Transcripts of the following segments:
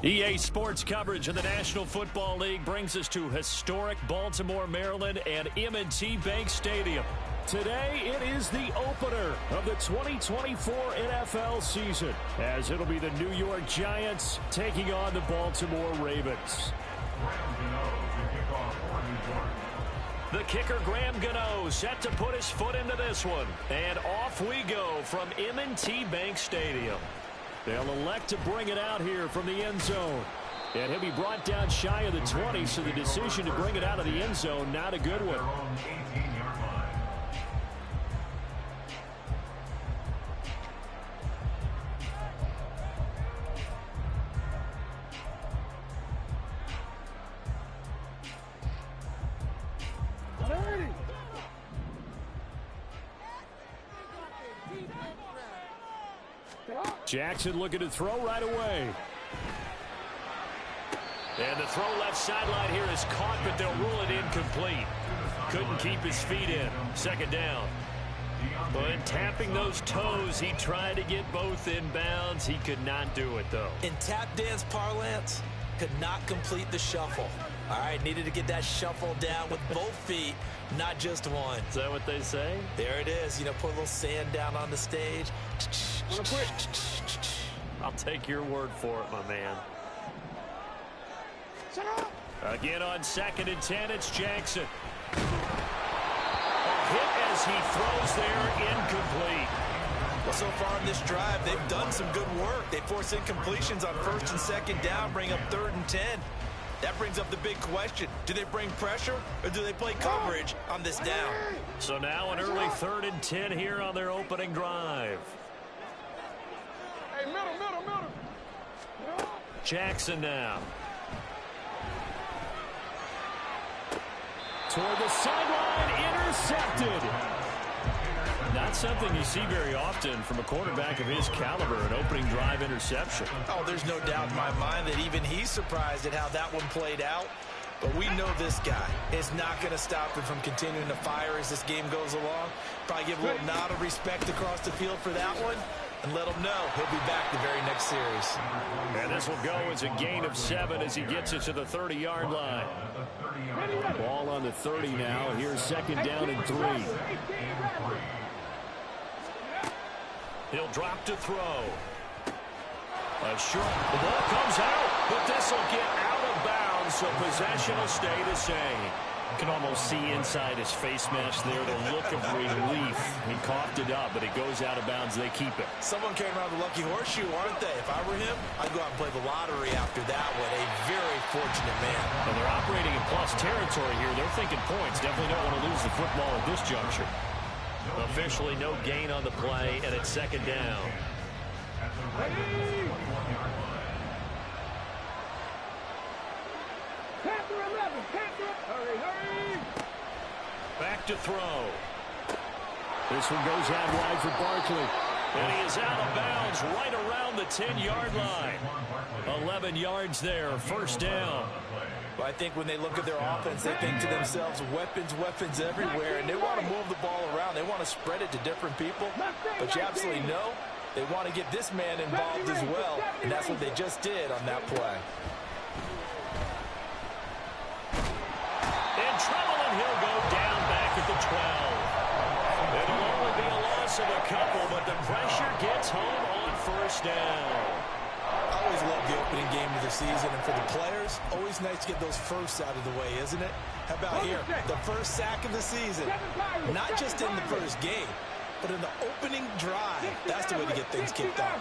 EA Sports coverage of the National Football League brings us to historic Baltimore, Maryland, and M&T Bank Stadium. Today, it is the opener of the 2024 NFL season, as it'll be the New York Giants taking on the Baltimore Ravens. The kicker, Graham Gano, set to put his foot into this one. And off we go from M&T Bank Stadium. They'll elect to bring it out here from the end zone. And he'll be brought down shy of the 20, so the decision to bring it out of the end zone, not a good one. Jackson looking to throw right away. And the throw left sideline here is caught, but they'll rule it incomplete. Couldn't keep his feet in. Second down. But in tapping those toes, he tried to get both in bounds. He could not do it, though. In tap dance parlance, could not complete the shuffle. All right, needed to get that shuffle down with both feet, not just one. Is that what they say? There it is. You know, put a little sand down on the stage. I'll take your word for it, my man. Again on 2nd and 10, it's Jackson. A hit as he throws there, incomplete. Well, so far in this drive, they've done some good work. They force incompletions on 1st and 2nd down, bring up 3rd and 10. That brings up the big question. Do they bring pressure or do they play coverage on this down? So now an early 3rd and 10 here on their opening drive. Hey, middle. Jackson now. Toward the sideline, intercepted. Not something you see very often from a quarterback of his caliber, an opening drive interception. Oh, there's no doubt in my mind that even he's surprised at how that one played out. But we know this guy is not going to stop him from continuing to fire as this game goes along. Probably give a little nod of respect across the field for that one and let him know he'll be back the very next series. And this will go as a gain of 7 as he gets it to the 30-yard line. Ball on the 30 now. Here's 2nd down and 3. He'll drop to throw. Short. The ball comes out, but this will get out of bounds, so possession will stay the same. You can almost see inside his face mask there the look of relief. He coughed it up, but it goes out of bounds. They keep it. Someone came around the lucky horseshoe, aren't they? If I were him, I'd go out and play the lottery after that one. A very fortunate man. And they're operating in plus territory here. They're thinking points. Definitely don't want to lose the football at this juncture. Officially no gain on the play, and it's 2nd down. Back to throw. This one goes out wide for Barkley. And he is out of bounds right around the 10-yard line. 11 yards there, 1st down. Well, I think when they look at their offense, they think to themselves, weapons everywhere, and they want to move the ball around. They want to spread it to different people, but you absolutely know they want to get this man involved as well, and that's what they just did on that play. In trouble, and he'll go down back at the 12. It'll only be a loss of a couple, but the pressure gets home on 1st down. I always love the opening game of the season, and for the players, always nice to get those firsts out of the way, isn't it? How about here, the first sack of the season? Not just in the first game, but in the opening drive. That's the way to get things kicked off.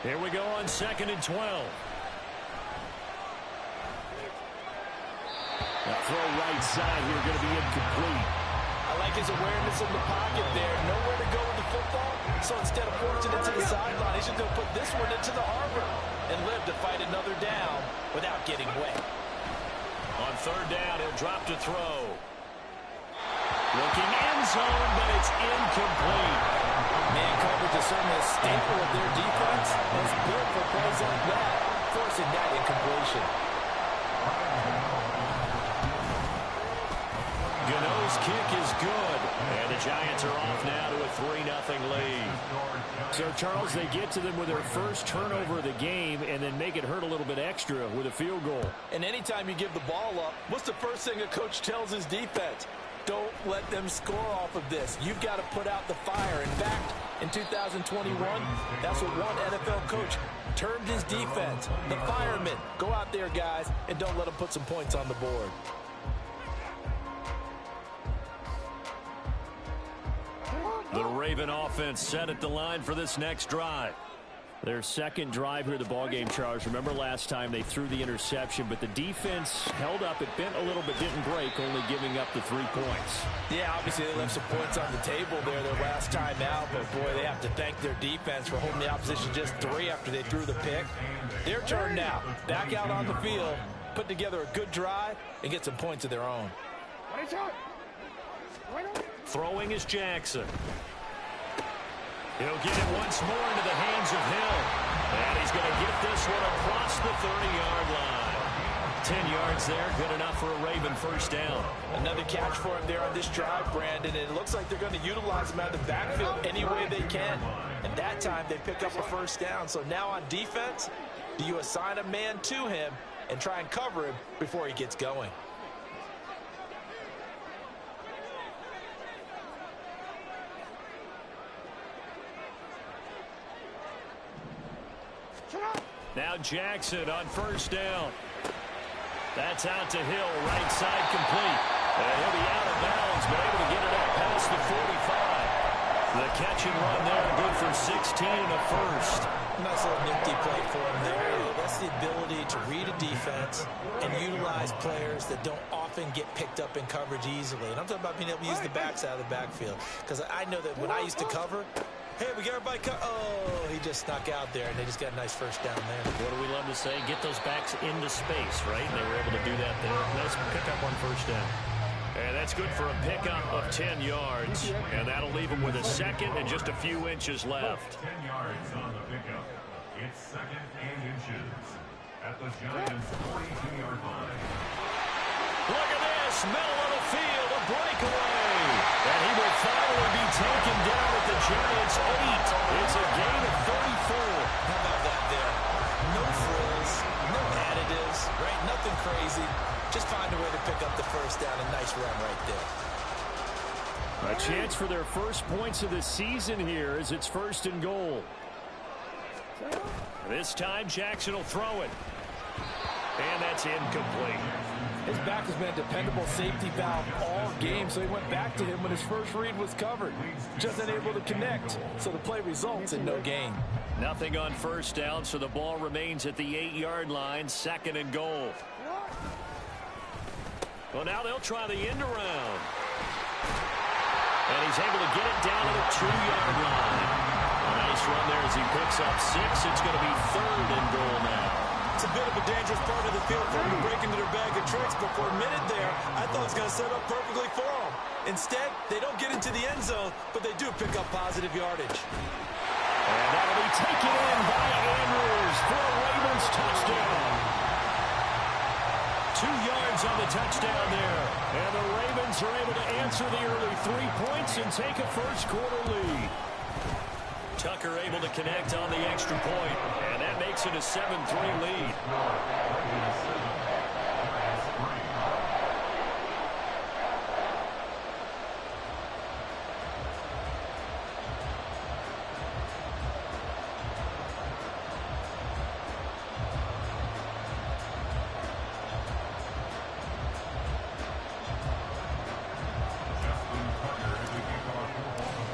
Here we go on 2nd and 12. The throw right side here going to be incomplete. I like his awareness in the pocket there. Nowhere to go with the football. So instead of forcing it to the sideline, he's just going to put this one into the harbor and live to fight another down without getting wet. On 3rd down, he'll drop to throw. Looking end zone, but it's incomplete. Man coverage is certainly a staple of their defense. It's built for plays like that, forcing that incompletion. Gano's kick is good. And the Giants are off now to a 3-0 lead. So, Charles, they get to them with their first turnover of the game and then make it hurt a little bit extra with a field goal. And anytime you give the ball up, what's the first thing a coach tells his defense? Don't let them score off of this. You've got to put out the fire. In fact, in 2021, that's what one NFL coach termed his defense. The firemen. Go out there, guys, and don't let them put some points on the board. The Raven offense set at the line for this next drive. Their second drive here, the ballgame, Charles. Remember last time they threw the interception, but the defense held up. It bent a little bit, didn't break, only giving up the 3 points. Yeah, obviously they left some points on the table there their last time out, but boy, they have to thank their defense for holding the opposition just 3 after they threw the pick. Their turn now. Back out on the field, put together a good drive, and get some points of their own. Throwing is Jackson. He'll get it once more into the hands of Hill. And he's going to get this one across the 30-yard line. 10 yards there, good enough for a Raven first down. Another catch for him there on this drive, Brandon. And it looks like they're going to utilize him out of the backfield any way they can. And that time they pick up a first down. So now on defense, do you assign a man to him and try and cover him before he gets going? Now Jackson on first down. That's out to Hill, right side complete. And he'll be out of bounds, but able to get it out past the 45. The catch and run there, good for 16 and a first. Nice little nifty play for him there. That's the ability to read a defense and utilize players that don't often get picked up in coverage easily. And I'm talking about being able to use the backs out of the backfield. Because I know that when I used to cover, hey, we got everybody oh, he just snuck out there, and they just got a nice first down there. What do we love to say? Get those backs into space, right? And they were able to do that there. Nice pickup on first down. And that's good for a pickup of 10 yards. And that'll leave them with a second and just a few inches left. 10 yards on the pickup. It's second and inches at the Giants' 42-yard line. Look at this, middle of the field, a breakaway. And he will finally be taken down at the Giants' 8. It's a gain of 34. How about that there? No frills, no additives, right? Nothing crazy. Just find a way to pick up the first down. A nice run right there. A chance for their first points of the season here as it's first and goal. This time Jackson will throw it. And that's incomplete. His back has been a dependable safety valve all game, so he went back to him when his first read was covered. Just unable to connect, so the play results in no gain. Nothing on first down, so the ball remains at the 8-yard line, second and goal. Well, now they'll try the end around. And he's able to get it down to the 2-yard line. A nice run there as he picks up 6. It's going to be third and goal now. It's a bit of a dangerous part of the field for him to break into their bag of tricks, but for a minute there, I thought it was going to set up perfectly for him. Instead, they don't get into the end zone, but they do pick up positive yardage. And that'll be taken in by Andrews for a Ravens touchdown. 2 yards on the touchdown there. And the Ravens are able to answer the early 3 points and take a first-quarter lead. Tucker able to connect on the extra point, and that makes it a 7-3 lead.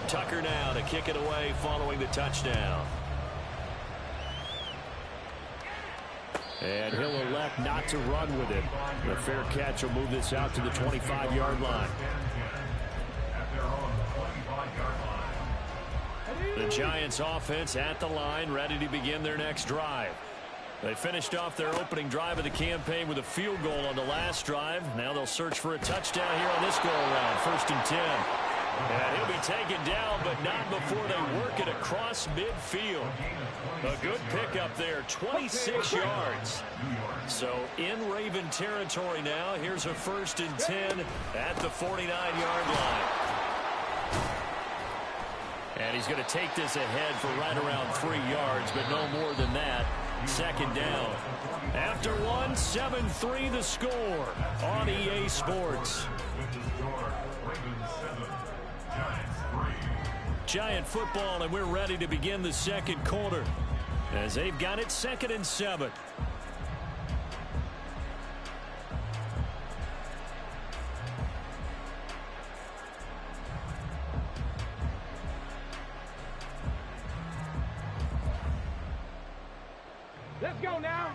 Tucker now to kick it away following the touchdown. And he'll elect not to run with it. The fair catch will move this out to the 25-yard line. The Giants offense at the line, ready to begin their next drive. They finished off their opening drive of the campaign with a field goal on the last drive. Now they'll search for a touchdown here on this go-around, 1st and 10. And he'll be taken down, but not before they work it across midfield. A good pickup there, 26 yards. So in Raven territory now, here's a 1st and 10 at the 49-yard line. And he's going to take this ahead for right around 3 yards, but no more than that. Second down. After one, 7-3 the score on EA Sports. Giant football, and we're ready to begin the second quarter as they've got it 2nd and 7. Let's go now.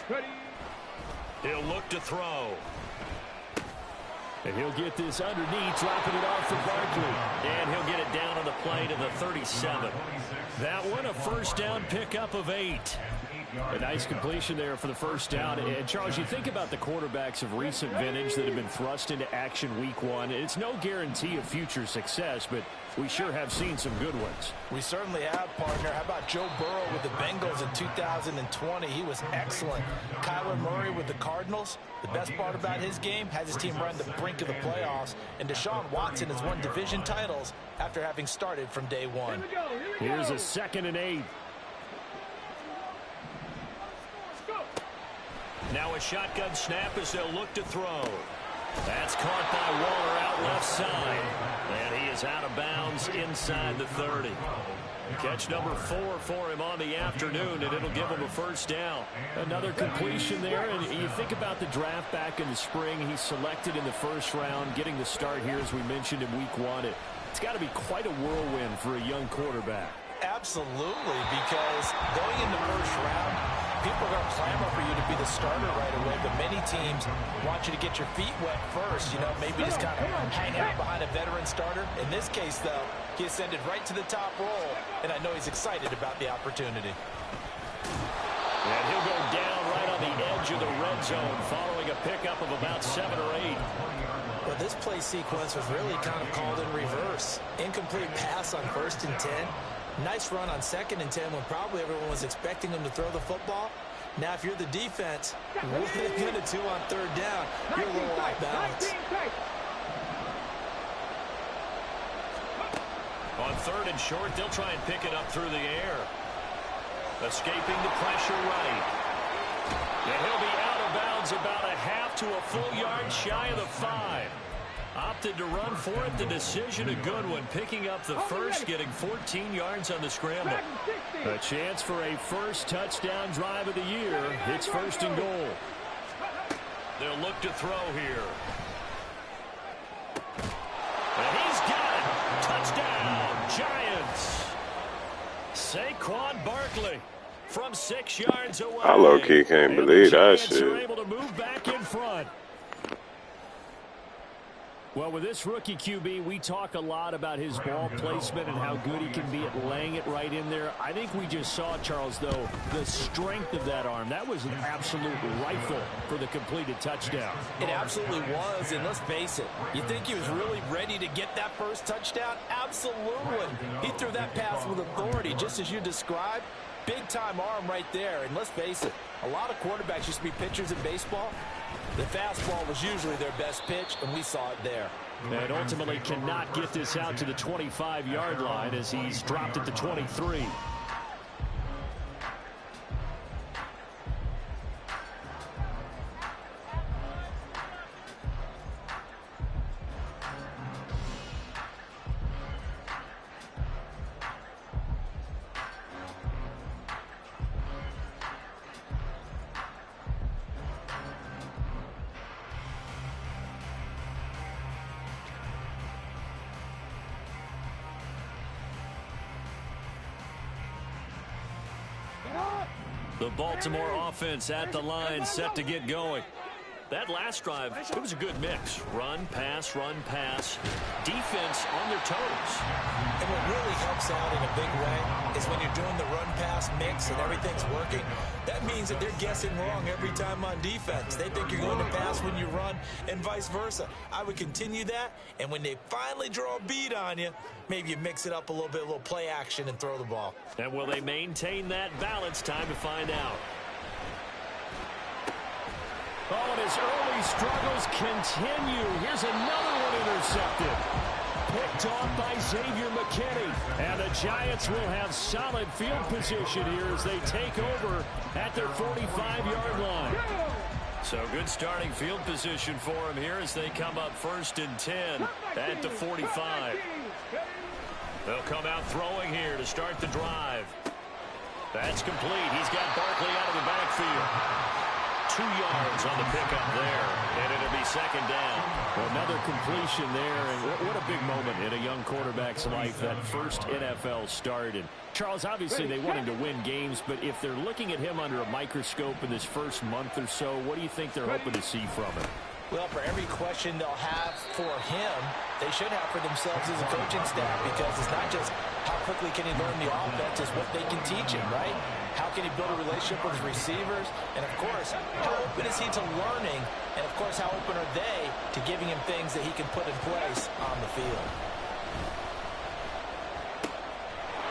Ready. He'll look to throw. And he'll get this underneath, dropping it off for Barkley. And he'll get it down on the play to the 37. That one, a first down pickup of 8. A nice completion there for the first down. And, Charles, you think about the quarterbacks of recent vintage that have been thrust into action week 1. It's no guarantee of future success, but we sure have seen some good ones. We certainly have, partner. How about Joe Burrow with the Bengals in 2020? He was excellent. Kyler Murray with the Cardinals. The best part about his game has his team run the brink of the playoffs. And Deshaun Watson has won division titles after having started from day one. Here's a 2nd and 8. Now a shotgun snap as they'll look to throw. That's caught by Waller out left side. And he is out of bounds inside the 30. Catch number 4 for him on the afternoon, and it'll give him a first down. Another completion there, and you think about the draft back in the spring. He's selected in the first round, getting the start here, as we mentioned in week 1. It's got to be quite a whirlwind for a young quarterback. Absolutely, because going in the first round, people are going to clamor for you to be the starter right away, but many teams want you to get your feet wet first, maybe just kind of hang out behind a veteran starter. In this case, though, he ascended right to the top role, and I know he's excited about the opportunity. And he'll go down right on the edge of the red zone following a pickup of about 7 or 8. Well, this play sequence was really kind of called in reverse. Incomplete pass on 1st and 10. Nice run on 2nd and 10 when probably everyone was expecting him to throw the football. Now, if you're the defense, what are they going to do on 3rd down? You're a little off balance. On 3rd and short, they'll try and pick it up through the air. Escaping the pressure right. And he'll be out of bounds about a half to a full yard shy of the 5. Opted to run for it. The decision, a good one. Picking up the first, getting 14 yards on the scramble. A chance for a first touchdown drive of the year. It's 1st and goal. They'll look to throw here. And he's got it. Touchdown, Giants. Saquon Barkley from 6 yards away. I low-key can't believe that shit. Are able to move back in front. Well, with this rookie QB, we talk a lot about his ball placement and how good he can be at laying it right in there. I think we just saw, Charles, though, the strength of that arm. That was an absolute rifle for the completed touchdown. It absolutely was, and let's face it, you think he was really ready to get that first touchdown? Absolutely. He threw that pass with authority, just as you described. Big-time arm right there, and let's face it, a lot of quarterbacks used to be pitchers in baseball. The fastball was usually their best pitch, and we saw it there. And ultimately cannot get this out to the 25-yard line as he's dropped at the 23. The Baltimore offense at the line, set to get going. That last drive, it was a good mix. Run, pass, defense on their toes. And what really helps out in a big way is when you're doing the run-pass mix and everything's working, that means that they're guessing wrong every time on defense. They think you're going to pass when you run and vice versa. I would continue that, and when they finally draw a bead on you, maybe you mix it up a little play action and throw the ball. And will they maintain that balance? Time to find out. Oh, and his early struggles continue. Here's another one intercepted. Picked off by Xavier McKinney. And the Giants will have solid field position here as they take over at their 45-yard line. So good starting field position for him here as they come up 1st and 10 at the 45. They'll come out throwing here to start the drive. That's complete. He's got Barkley out of the backfield. 2 yards on the pickup there, and it'll be 2nd down. Another completion there, and what a big moment in a young quarterback's life, that first NFL start. And Charles, obviously they want him to win games, but if they're looking at him under a microscope in this first month or so, what do you think they're hoping to see from him? Well, for every question they'll have for him, they should have for themselves as a coaching staff, because it's not just how quickly can he learn the offense, it's what they can teach him, right? How can he build a relationship with his receivers? And, of course, how open is he to learning? And, of course, how open are they to giving him things that he can put in place on the field?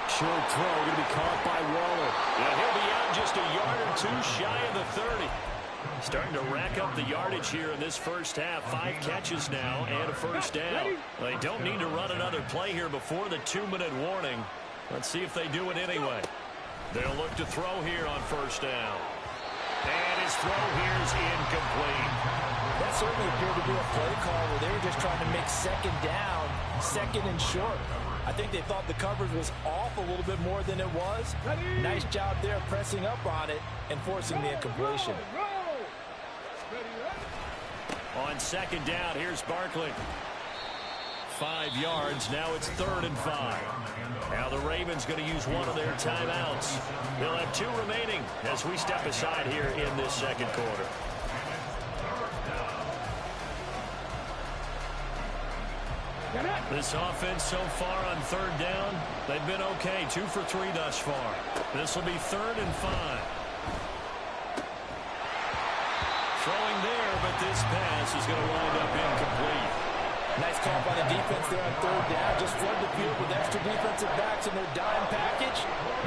Short throw going to be caught by Waller. Yeah, he'll be out just a yard or 2 shy of the 30. Starting to rack up the yardage here in this first half. 5 catches now and a first down. They don't need to run another play here before the 2-minute warning. Let's see if they do it anyway. They'll look to throw here on first down. And his throw here is incomplete. That certainly appeared to be a play call where they were just trying to make 2nd down, 2nd and short. I think they thought the coverage was off a little bit more than it was. Nice job there pressing up on it and forcing the incompletion. On 2nd down, here's Barkley. 5 yards. Now it's 3rd and 5. Now the Ravens going to use one of their timeouts. They'll have 2 remaining as we step aside here in this second quarter. This offense so far on 3rd down, they've been okay. 2 for 3 thus far. This will be 3rd and 5. Throwing there, but this pass is going to wind up incomplete. Nice call by the defense there on 3rd down. Just flood the field with extra defensive backs in their dime package.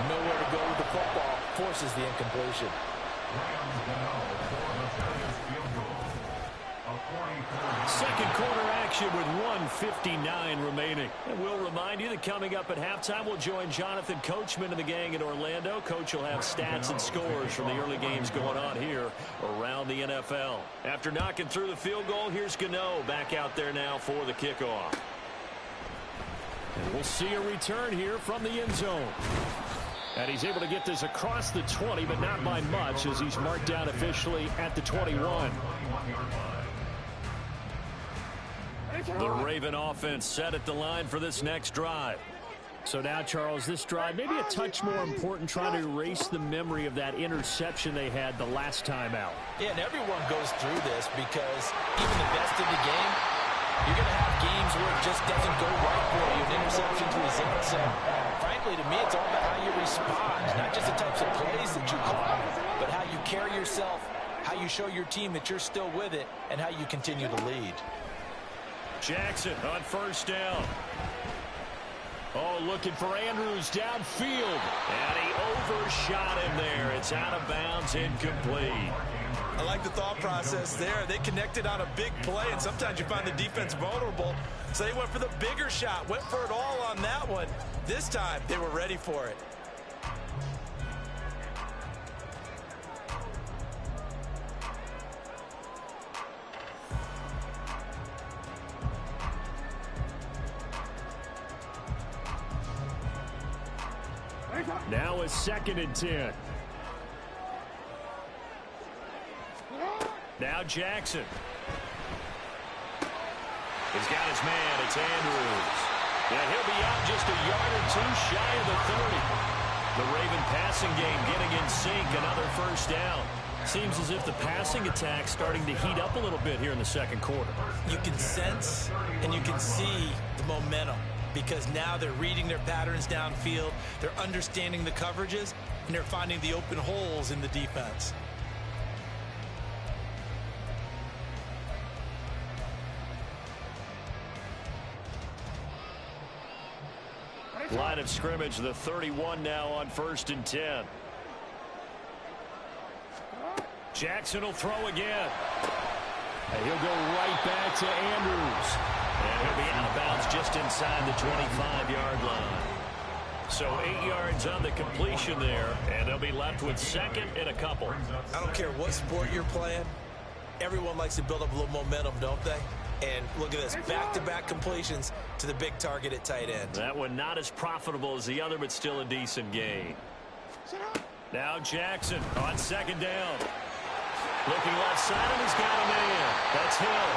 Nowhere to go with the football. Forces the incompletion. Second quarter action with 1:59 remaining. And we'll remind you that coming up at halftime, we'll join Jonathan Coachman and the gang in Orlando. Coach will have stats and scores from the early games going on here around the NFL. After knocking through the field goal, here's Gano back out there now for the kickoff. And we'll see a return here from the end zone. And he's able to get this across the 20, but not by much, as he's marked down officially at the 21. The Raven offense set at the line for this next drive. So now, Charles, this drive maybe a touch more important, trying to erase the memory of that interception they had the last time out. Yeah, and everyone goes through this, because even the best in the game, you're going to have games where it just doesn't go right for you, and interceptions result. So, frankly, to me, it's all about how you respond, not just the types of plays that you call, but how you carry yourself, how you show your team that you're still with it, and how you continue to lead. Jackson on first down. Oh, looking for Andrews downfield. And he overshot him there. It's out of bounds, incomplete. I like the thought process there. They connected on a big play, and sometimes you find the defense vulnerable. So they went for the bigger shot, went for it all on that one. This time, they were ready for it. Now it's 2nd and 10. Now Jackson. He's got his man. It's Andrews. And he'll be out just a yard or 2 shy of the 30. The Raven passing game getting in sync. Another first down. Seems as if the passing attack's starting to heat up a little bit here in the second quarter. You can sense and you can see the momentum, because now they're reading their patterns downfield, they're understanding the coverages, and they're finding the open holes in the defense. Line of scrimmage, the 31 now on 1st and 10. Jackson will throw again. And he'll go right back to Andrews. And he'll be out of bounds just inside the 25-yard line. So 8 yards on the completion there, and they'll be left with second and a couple. I don't care what sport you're playing. Everyone likes to build up a little momentum, don't they? And look at this, back-to-back completions to the big target at tight end. That one not as profitable as the other, but still a decent gain. Now Jackson on second down. Looking left side, and he's got a man. That's Hill.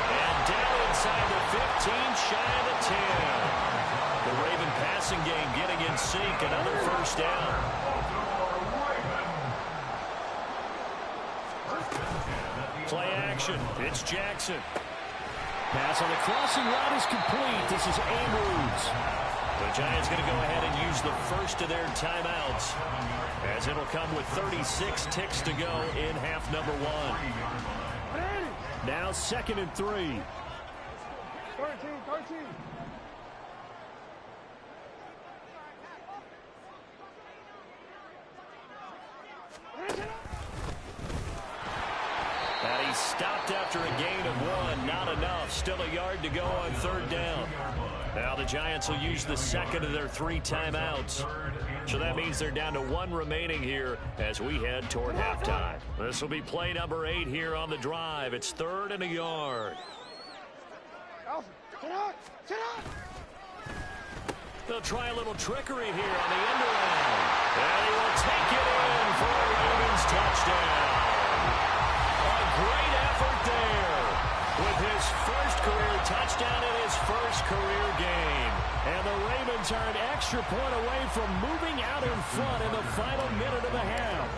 And down inside the 15, shy of the 10. The Raven passing game getting in sync. Another first down. Play action. It's Jackson. Pass on the crossing route is complete. This is Andrews. The Giants going to go ahead and use the first of their timeouts, as it'll come with 36 ticks to go in half number one. Now 2nd and 3. 13. And he stopped after a gain of 1. Not enough. Still a yard to go on 3rd down. Now the Giants will use the second of their 3 timeouts. So that means they're down to 1 remaining here as we head toward halftime. This will be play number 8 here on the drive. It's 3rd and a yard. They'll try a little trickery here on the end around. And he will take it in for a Ravens touchdown. A great effort there with his first career touchdown in his first career game. And the Ravens are an extra point away from moving out in front in the final minute of the half.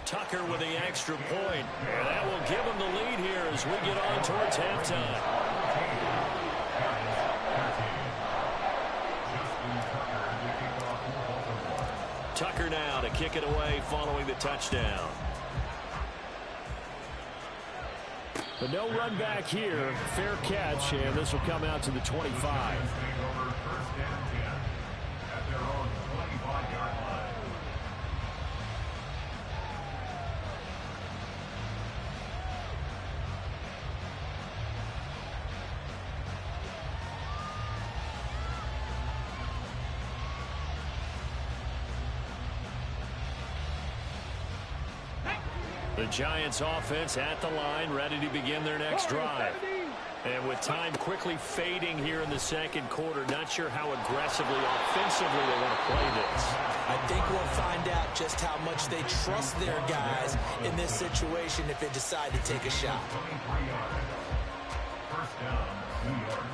Tucker with the extra point, and that will give him the lead here as we get on towards halftime. Tucker now to kick it away following the touchdown. But no run back here. Fair catch, and this will come out to the 25. The Giants offense at the line, ready to begin their next drive. And with time quickly fading here in the second quarter, not sure how aggressively, offensively they want to play this. I think we'll find out just how much they trust their guys in this situation if they decide to take a shot. First down, 2 yards.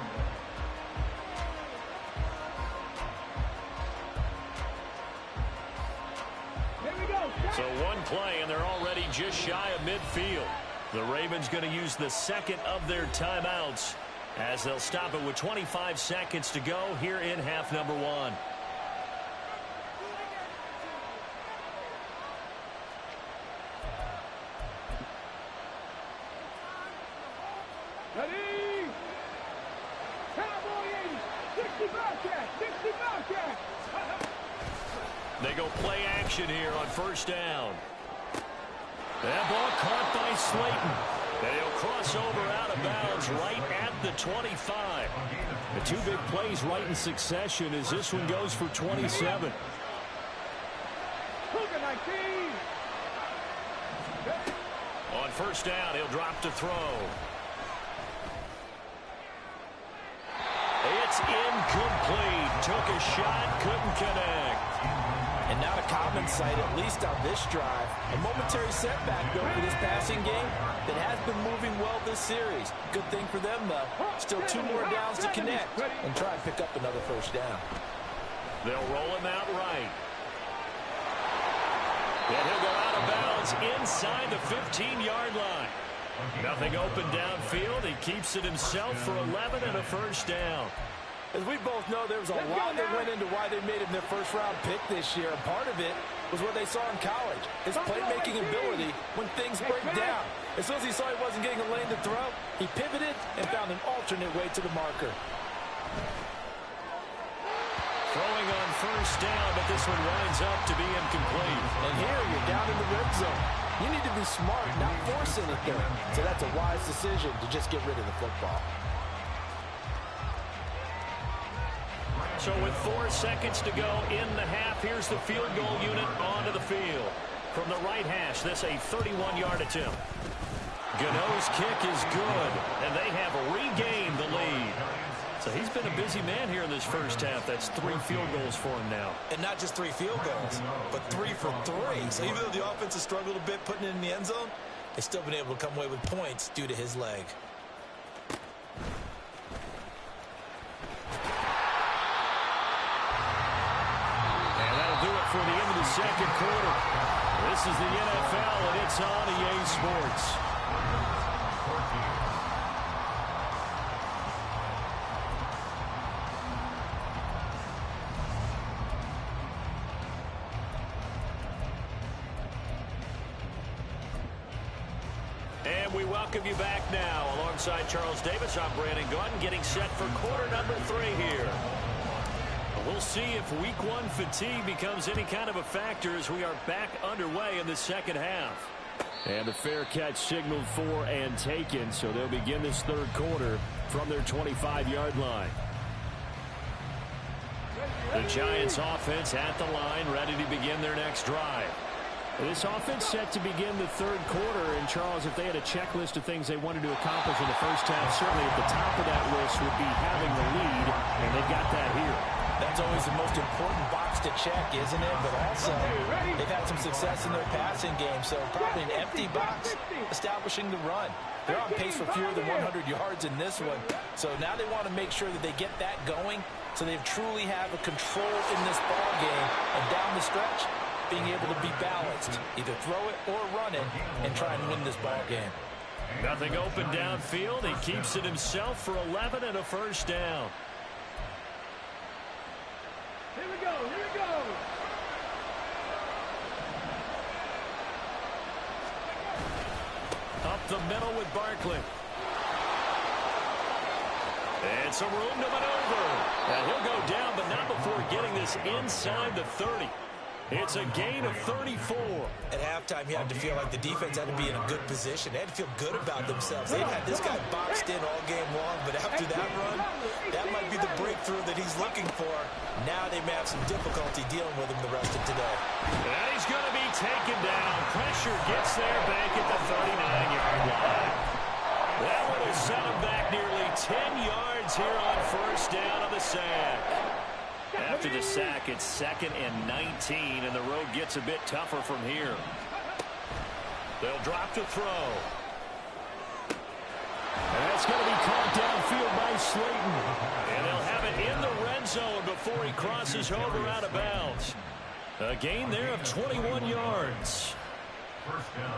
So one play, and they're already just shy of midfield. The Ravens going to use the second of their timeouts as they'll stop it with 25 seconds to go here in half number one. Ready? Cowboy 80. 60 Bobcat. 60 Bobcat. They go play action here on first down. That ball caught by Slayton. And he'll cross over out of bounds right at the 25. The 2 big plays right in succession as this one goes for 27. On first down, he'll drop to throw. It's incomplete. Took a shot, couldn't connect. And not a common sight, at least on this drive. A momentary setback, though, for this passing game that has been moving well this series. Good thing for them, though. Still 2 more downs to connect and try and pick up another first down. They'll roll him out right. And he'll go out of bounds inside the 15-yard line. Nothing open downfield. He keeps it himself for 11 and a first down. As we both know, there was a lot that went into why they made him their first-round pick this year. And part of it was what they saw in college, his playmaking ability when things break down. As soon as he saw he wasn't getting a lane to throw, he pivoted and found an alternate way to the marker. Throwing on first down, but this one winds up to be incomplete. And here you're down in the red zone. You need to be smart, not force anything. So that's a wise decision to just get rid of the football. So with 4 seconds to go in the half, here's the field goal unit onto the field. From the right hash, this a 31-yard attempt. Gano's kick is good, and they have regained the lead. So he's been a busy man here in this first half. That's 3 field goals for him now. And not just 3 field goals, but 3 for 3. So even though the offense has struggled a bit putting it in the end zone, they've still been able to come away with points due to his leg. And that'll do it for the end of the second quarter. This is the NFL, and it's on EA Sports. And we welcome you back now. Alongside Charles Davis, I'm Brandon Gaudin, getting set for quarter number 3 here. We'll see if week 1 fatigue becomes any kind of a factor as we are back underway in the second half. And the fair catch signaled for and taken, so they'll begin this third quarter from their 25-yard line. The Giants offense at the line, ready to begin their next drive. This offense set to begin the third quarter. And, Charles, if they had a checklist of things they wanted to accomplish in the first half, certainly at the top of that list would be having the lead, and they've got that here. That's always the most important box to check, isn't it? But also, they've had some success in their passing game, so probably an empty box establishing the run. They're on pace for fewer than 100 yards in this one. So now they want to make sure that they get that going so they truly have a control in this ball game. And down the stretch, being able to be balanced, either throw it or run it, and try and win this ball game. Nothing open downfield. He keeps it himself for 11 and a first down. Here we go, here we go. Up the middle with Barkley. And some room to maneuver. And he'll go down, but not before getting this inside the 30. It's a gain of 34. At halftime, you had to feel like the defense had to be in a good position. They had to feel good about themselves. They've had this guy boxed in all game long, but after that run, that might be the breakthrough that he's looking for. Now they may have some difficulty dealing with him the rest of today. And he's going to be taken down. Pressure gets there back at the 39-yard line. That would have set him back nearly 10 yards here on first down on the sack. After the sack, it's 2nd and 19, and the road gets a bit tougher from here. They'll drop to throw. And that's going to be caught downfield by Slayton. And they'll have it in the red zone before he crosses over out of bounds. A gain there of 21 yards.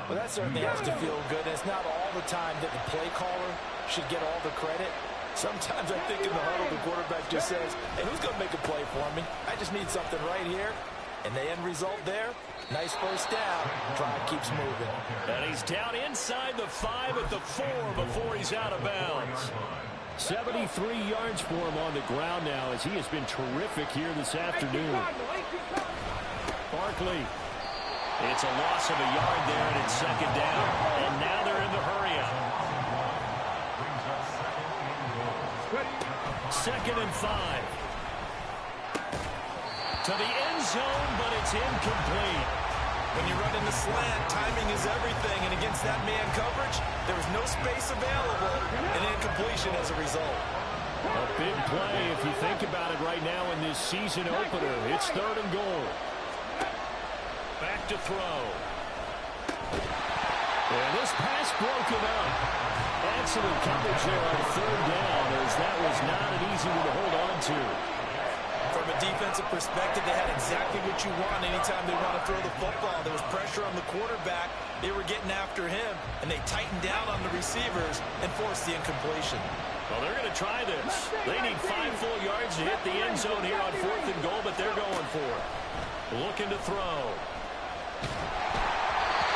Well, that certainly has to feel good. And it's not all the time that the play caller should get all the credit. Sometimes I think in the huddle, the quarterback just says, hey, who's going to make a play for me? I just need something right here. And the end result there, nice first down. Drive keeps moving. And he's down inside the 5 at the 4 before he's out of bounds. 73 yards for him on the ground now as he has been terrific here this afternoon. Barkley. It's a loss of a yard there, and it's 2nd down. And now they're in the hurry-up. 2nd and 5. To the end zone, but it's incomplete. When you run in the slant, timing is everything. And against that man coverage, there was no space available, and incompletion as a result. A big play if you think about it right now in this season opener. It's 3rd and goal. Back to throw. And this pass broken up. Excellent coverage there on 3rd down, as that was not an easy one to hold on to. From a defensive perspective, they had exactly what you want anytime they want to throw the football. There was pressure on the quarterback. They were getting after him, and they tightened down on the receivers and forced the incompletion. Well, they're going to try this. They need 5 full yards to hit the end zone here on 4th and goal, but they're going for it. Looking to throw.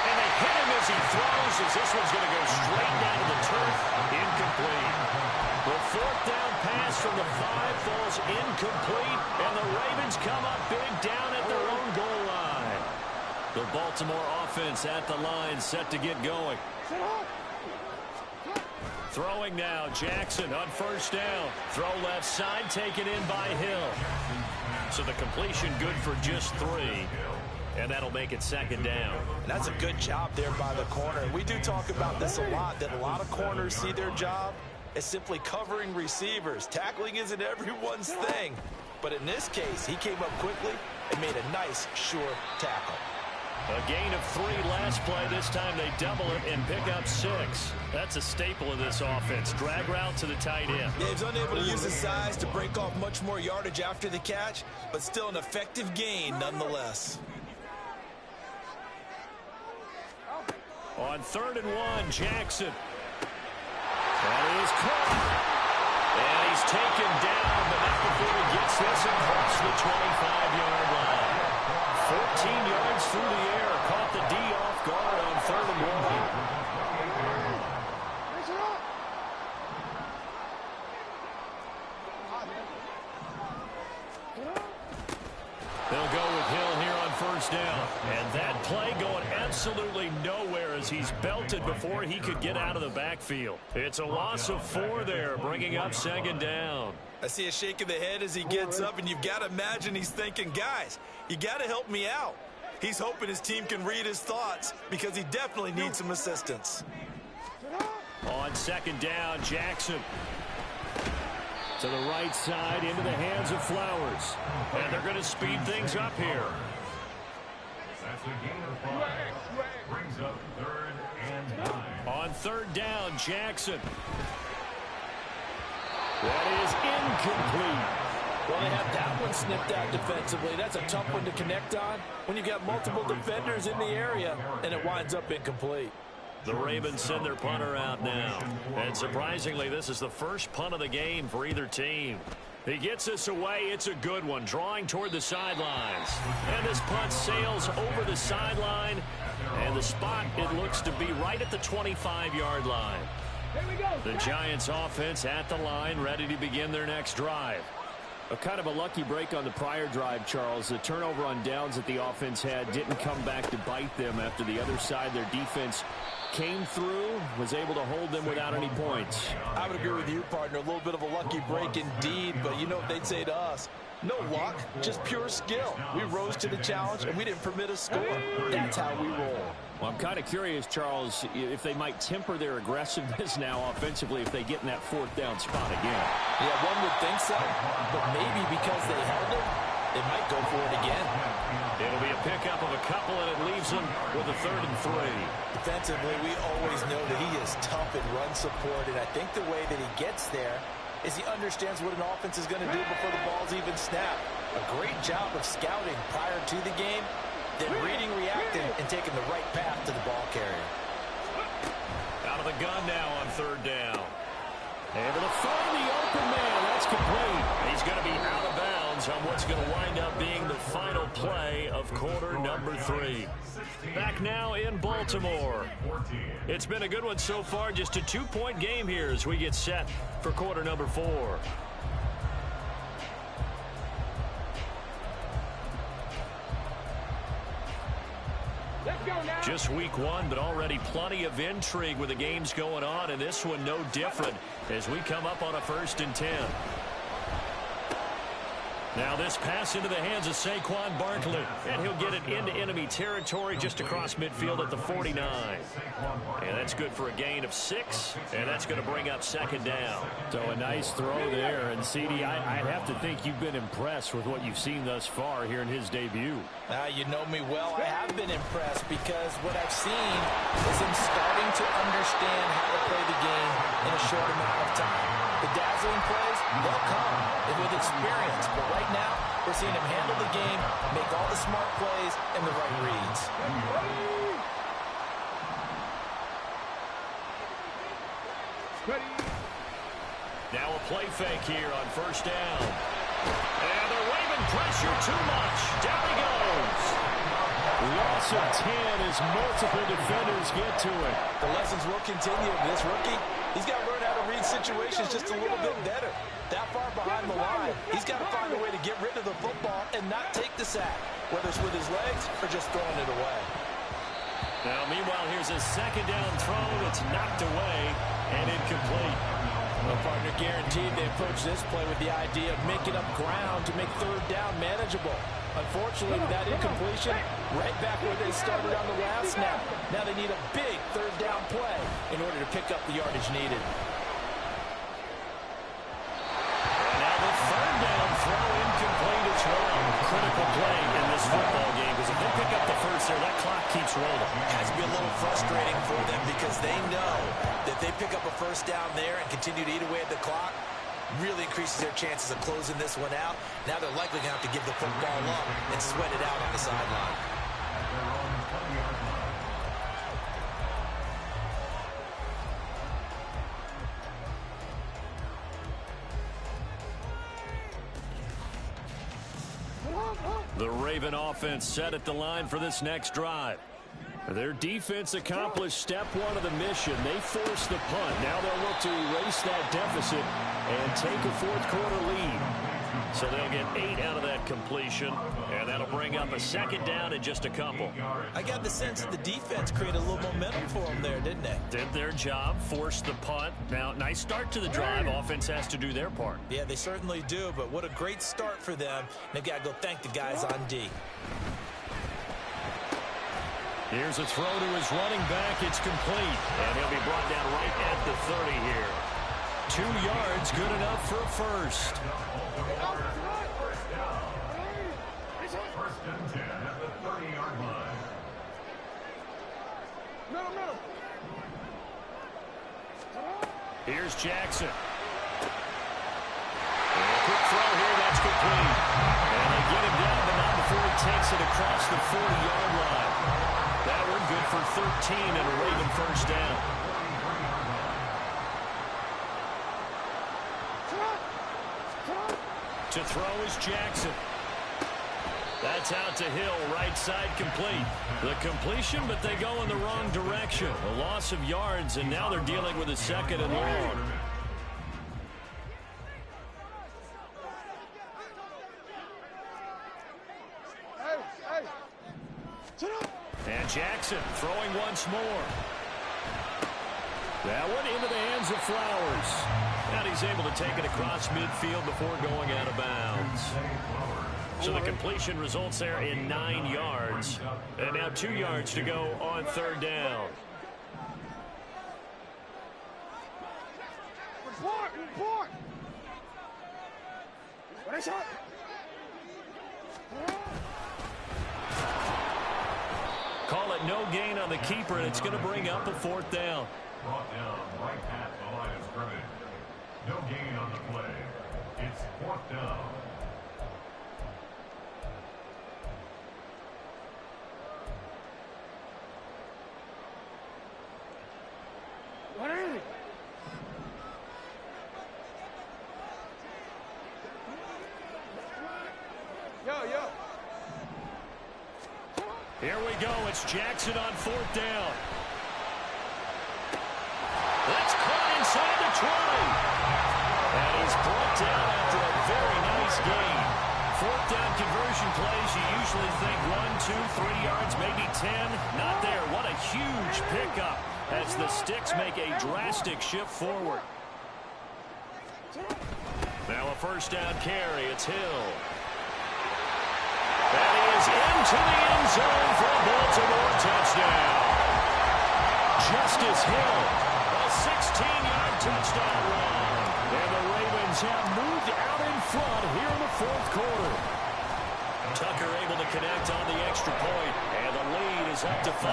And they hit him as he throws, as this one's going to go straight down to the turf. Incomplete. The 4th down pass from the 5 falls incomplete, and the Ravens come up big down at their own goal line. The Baltimore offense at the line, set to get going. Throwing now, Jackson on first down. Throw left side, taken in by Hill. So the completion good for just 3. And that'll make it second down. And that's a good job there by the corner. We do talk about this a lot, that a lot of corners see their job as simply covering receivers. Tackling isn't everyone's thing. But in this case, he came up quickly and made a nice, sure tackle. A gain of 3 last play. This time they double it and pick up 6. That's a staple of this offense. Drag route to the tight end. Yeah, he's unable to use his size to break off much more yardage after the catch, but still an effective gain nonetheless. On 3rd and 1, Jackson. That is caught. And he's taken down, but not before he gets this across the 25-yard line. 14 yards through the air. Caught the D off guard on 3rd and 1. They'll go with Hill here on first down. And that play going absolutely nowhere as he's belted before he could get out of the backfield. It's a loss of 4 there, bringing up second down. I see a shake of the head as he gets up, and you've got to imagine he's thinking, guys, you got to help me out. He's hoping his team can read his thoughts because he definitely needs some assistance. On second down, Jackson. To the right side, into the hands of Flowers. And they're going to speed things up here. That's a gain of 5. Brings up 3rd and 9. On 3rd down, Jackson. That is incomplete. Well, they have that one snipped out defensively. That's a tough one to connect on when you got multiple defenders in the area, and it winds up incomplete. The Ravens send their punter out now. And surprisingly, this is the first punt of the game for either team. He gets this away. It's a good one, drawing toward the sidelines. And this punt sails over the sideline. And the spot, it looks to be right at the 25-yard line. The Giants offense at the line, ready to begin their next drive. A kind of a lucky break on the prior drive, Charles. The turnover on downs that the offense had didn't come back to bite them after the other side. Their defense came through, was able to hold them without any points. I would agree with you, partner. A little bit of a lucky break indeed, but you know what they'd say to us? No luck, just pure skill. We rose to the challenge, and we didn't permit a score. That's how we roll. Well, I'm kind of curious, Charles, if they might temper their aggressiveness now offensively if they get in that 4th down spot again. Yeah, one would think so, but maybe because they held it, they might go for it again. It'll be a pickup of a couple, and it leaves them with a 3rd and 3. Defensively, we always know that he is tough in run support, and I think the way that he gets there is he understands what an offense is going to do before the ball's even snapped. A great job of scouting prior to the game, then reading, reacting, and taking the right path to the ball carrier. Out of the gun now on 3rd down. Able to find the open man. That's complete. He's going to be out of bounds on what's going to wind up being the final play of quarter number 3. Back now in Baltimore. It's been a good one so far. Just a 2-point game here as we get set for quarter number 4. Just week 1, but already plenty of intrigue with the games going on, and this one no different as we come up on a 1st and 10. Now this pass into the hands of Saquon Barkley, and he'll get it into enemy territory just across midfield at the 49. And that's good for a gain of 6, and that's going to bring up second down. So a nice throw there, and CD, I'd have to think you've been impressed with what you've seen thus far here in his debut. You know me well. I have been impressed because what I've seen is him starting to understand how to play the game in a short amount of time. The dazzling plays, they'll come with experience. But right now, we're seeing him handle the game, make all the smart plays, and the right reads. Now a play fake here on 1st down. And they're waving pressure too much. Down he goes. Loss of 10 as multiple defenders get to it. The lessons will continue. This rookie, he's got to learn how to read read situations just a little bit better. That far behind the line, he's got to find a way to get rid of the football and not take the sack, whether it's with his legs or just throwing it away. Now, meanwhile, here's a second down throw that's knocked away and incomplete. Well, partner, guaranteed they approach this play with the idea of making up ground to make third down manageable. Unfortunately, with that incompletion, right back where they started on the last snap. Now they need a big third down play in order to pick up the yardage needed. And now the third down throw incomplete as well. Critical play in this football game because if they pick up the first there, that clock keeps rolling. It has to be a little frustrating for them because they know that they pick up a first down there and continue to eat away at the clock, really increases their chances of closing this one out. Now they're likely going to have to give the football up and sweat it out on the sideline. The Raven offense set at the line for this next drive. Their defense accomplished step one of the mission. They forced the punt. Now they'll look to erase that deficit and take a fourth-quarter lead. So they'll get 8 out of that completion, and that'll bring up a second down in just a couple. I got the sense that the defense created a little momentum for them there, didn't they? Did their job, forced the punt. Now, nice start to the drive. Offense has to do their part. Yeah, they certainly do, but what a great start for them. They've got to go thank the guys on D. Here's a throw to his running back. It's complete, and he'll be brought down right at the 30 here. 2 yards, good enough for a first. First and 10 at the 30-yard line. Here's Jackson. And a quick throw here, that's complete. And they get him down, but not before he takes it across the 40-yard line. That one good for 13 and a Raven first down. To throw is Jackson. That's out to Hill, right side complete. The completion, but they go in the wrong direction. A loss of yards, and now they're dealing with a second and long. And Jackson throwing once more. That one into the hands of Flowers. And he's able to take it across midfield before going out of bounds. So the completion results there in 9 yards. And now 2 yards to go on third down. Report! What is up? Call it no gain on the keeper, and it's going to bring up a fourth down. Brought down right past the line of scrimmage. No gain on the play. It's fourth down. What is it? Yo. Here we go. It's Jackson on fourth down. That's caught inside the 20. And he's brought down after a very nice gain. Fourth down conversion plays, you usually think 1, 2, 3 yards, maybe 10. Not there. What a huge pickup as the Sticks make a drastic shift forward. Now a first down carry. It's Hill. That is into the end zone for a Baltimore touchdown. Justice Hill, a 16-yard touchdown run. And the Ravens have moved out in front here in the fourth quarter. Tucker able to connect on the extra point, and the lead is up to 5.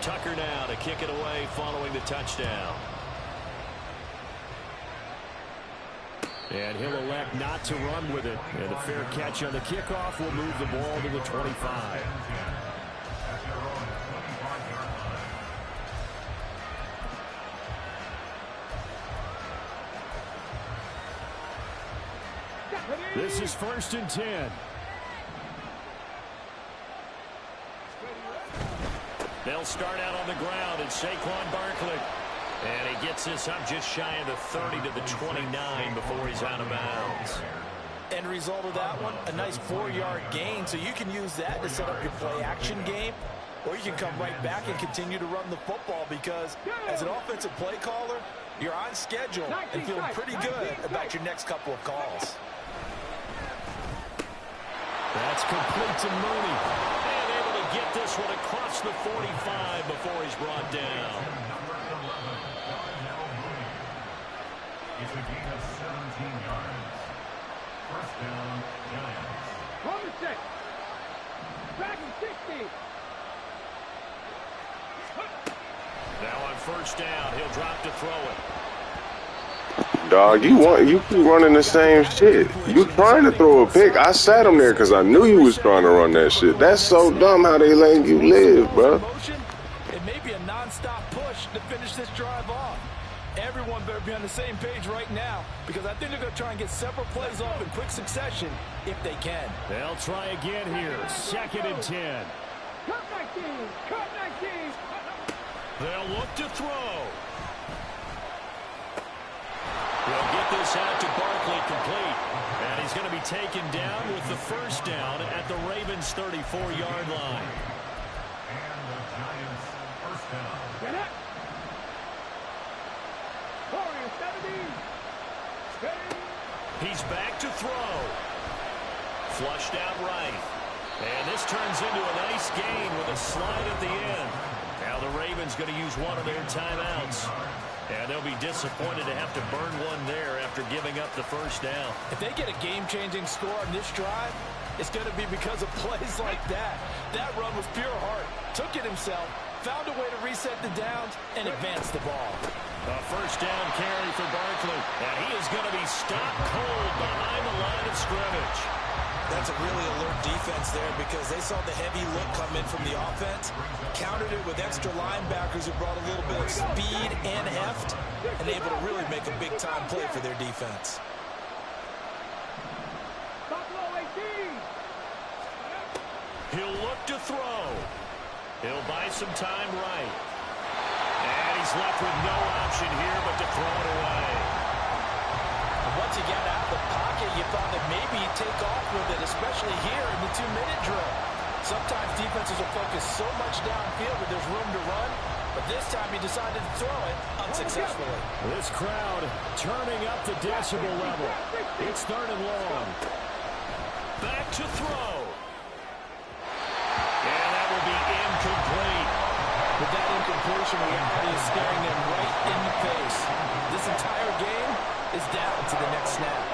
Tucker now to kick it away following the touchdown. And he'll elect not to run with it. And a fair catch on the kickoff will move the ball to the 25. This is 1st and 10. They'll start out on the ground, and Saquon Barkley. And he gets this up just shy of the 30 to the 29 before he's out of bounds. End result of that one, a nice 4-yard gain. So you can use that to set up your play-action game, or you can come right back and continue to run the football because as an offensive play caller, you're on schedule and feeling pretty good about your next couple of calls. That's complete to Mooney. And able to get this one across the 45 before he's brought down. It's a gain of 17 yards. First down, Giants. Home and 6. Back and 60. Now on first down, he'll drop to throw it. Dog, you keep running the same shit. You trying to throw a pick. I sat him there because I knew you was trying to run that shit. That's so dumb how they letting you live, bro. It may be a non-stop push to finish this drive off. Everyone better be on the same page right now because I think they're going to try and get several plays off in quick succession if they can. They'll try again here. 2nd and 10. Cut 19. Cut 19. They'll look to throw. They'll get this out to Barkley complete. And he's going to be taken down with the first down at the Ravens' 34-yard line. And the Giants first down. Get it. 70. He's back to throw. Flushed out right. And this turns into a nice gain with a slide at the end. Now the Ravens going to use one of their timeouts. And they'll be disappointed to have to burn one there after giving up the first down. If they get a game-changing score on this drive, it's going to be because of plays like that. That run was pure heart. Took it himself, found a way to reset the downs, and advance the ball. A first down carry for Barkley. And he is going to be stopped cold behind the line of scrimmage. That's a really alert defense there because they saw the heavy look come in from the offense, countered it with extra linebackers who brought a little bit of speed and heft, and able to really make a big-time play for their defense. He'll look to throw. He'll buy some time right. And he's left with no option here but to throw it away. Once you get out of the pocket, you thought that maybe you'd take off with it, especially here in the 2-minute drill. Sometimes defenses will focus so much downfield that there's room to run, but this time he decided to throw it unsuccessfully. This crowd turning up the decibel level. It's 3rd and long. Back to throw. And that will be incomplete. With that incompletion, reality is staring him right in the face. This entire game is down to the next snap.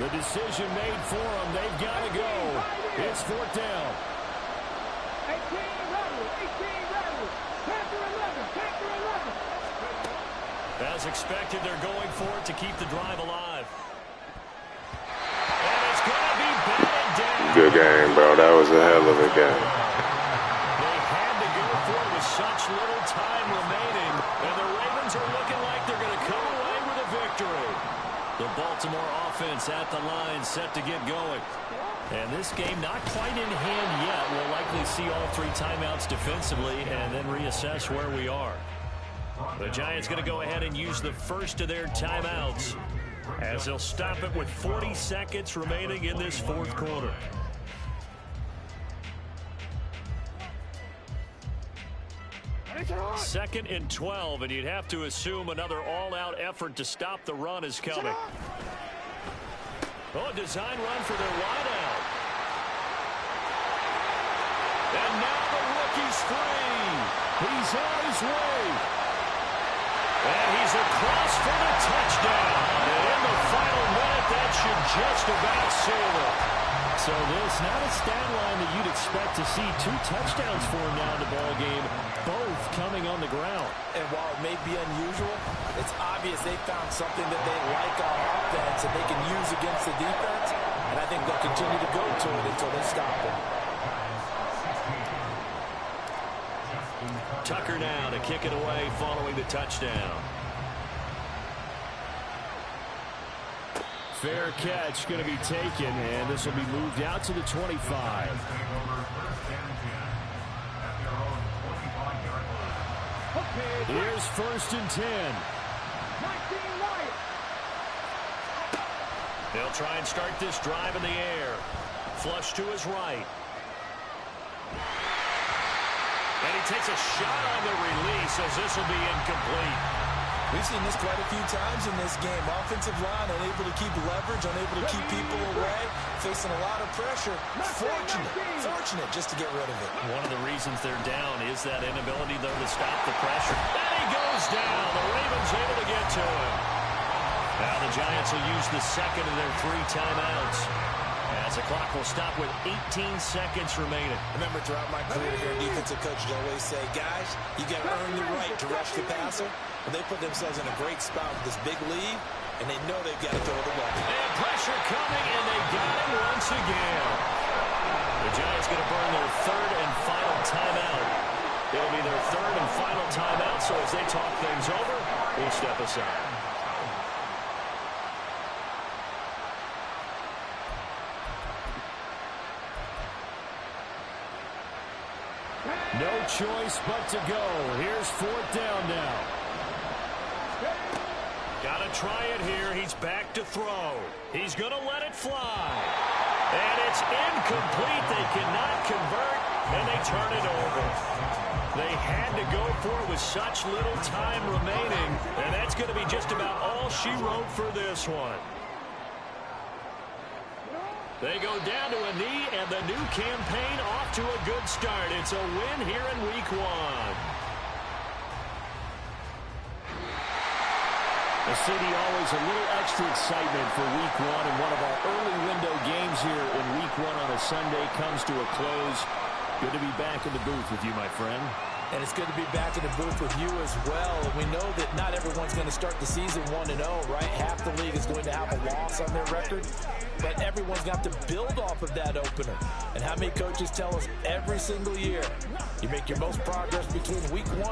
The decision made for them. They've got to go. It's 4th down. 18 rebel. 18 rebel. Panther 11. Panther 11. As expected, they're going for it to keep the drive alive. And it's going to be batted down. Good game, bro. That was a hell of a game. They had to go for it with such little time remaining, and the Ravens are looking like they're going to come away with a victory. The Baltimore offense at the line set to get going. And this game not quite in hand yet. We'll likely see all 3 timeouts defensively and then reassess where we are. The Giants going to go ahead and use the first of their timeouts as they'll stop it with 40 seconds remaining in this 4th quarter. Second and 12, and you'd have to assume another all-out effort to stop the run is coming. Oh, a design run for their wideout. And now the rookie's free. He's on his way. And he's across for the touchdown. And in the final minute, that should just about seal it. So this, not a stat line that you'd expect to see 2 touchdowns for him now in the ball game, both coming on the ground. And while it may be unusual, it's obvious they found something that they like on offense and they can use against the defense. And I think they'll continue to go to it until they stop it. Tucker now to kick it away following the touchdown. fair catch going to be taken, and this will be moved out to the 25. Here's 1st and 10. They'll try and start this drive in the air. Flush to his right. And he takes a shot on the release as this will be incomplete. We've seen this quite a few times in this game. Offensive line unable to keep leverage, unable to keep people away, facing a lot of pressure. Fortunate just to get rid of it. One of the reasons they're down is that inability, though, to stop the pressure. And he goes down. The Ravens able to get to him. Now the Giants will use the second of their 3 timeouts, as the clock will stop with 18 seconds remaining. Remember, throughout my career here, defensive coaches always say, guys, you got to earn the right to rush the passer. And they put themselves in a great spot with this big lead, and they know they've got to throw the ball. And pressure coming, and they got him once again. The Giants going to burn their 3rd and final timeout. It'll be their 3rd and final timeout, so as they talk things over, we'll step aside. No choice but to go. Here's 4th down now. Got to try it here. He's back to throw. He's going to let it fly. And it's incomplete. They cannot convert, and they turn it over. They had to go for it with such little time remaining, and that's going to be just about all she wrote for this one. They go down to a knee, and the new campaign off to a good start. It's a win here in Week 1. The city always a little extra excitement for Week 1, and one of our early window games here in Week 1 on a Sunday comes to a close. Good to be back in the booth with you, my friend. And it's good to be back in the booth with you as well. And we know that not everyone's going to start the season 1-0, right? Half the league is going to have a loss on their record. But everyone's got to build off of that opener. And how many coaches tell us every single year, you make your most progress between Week 1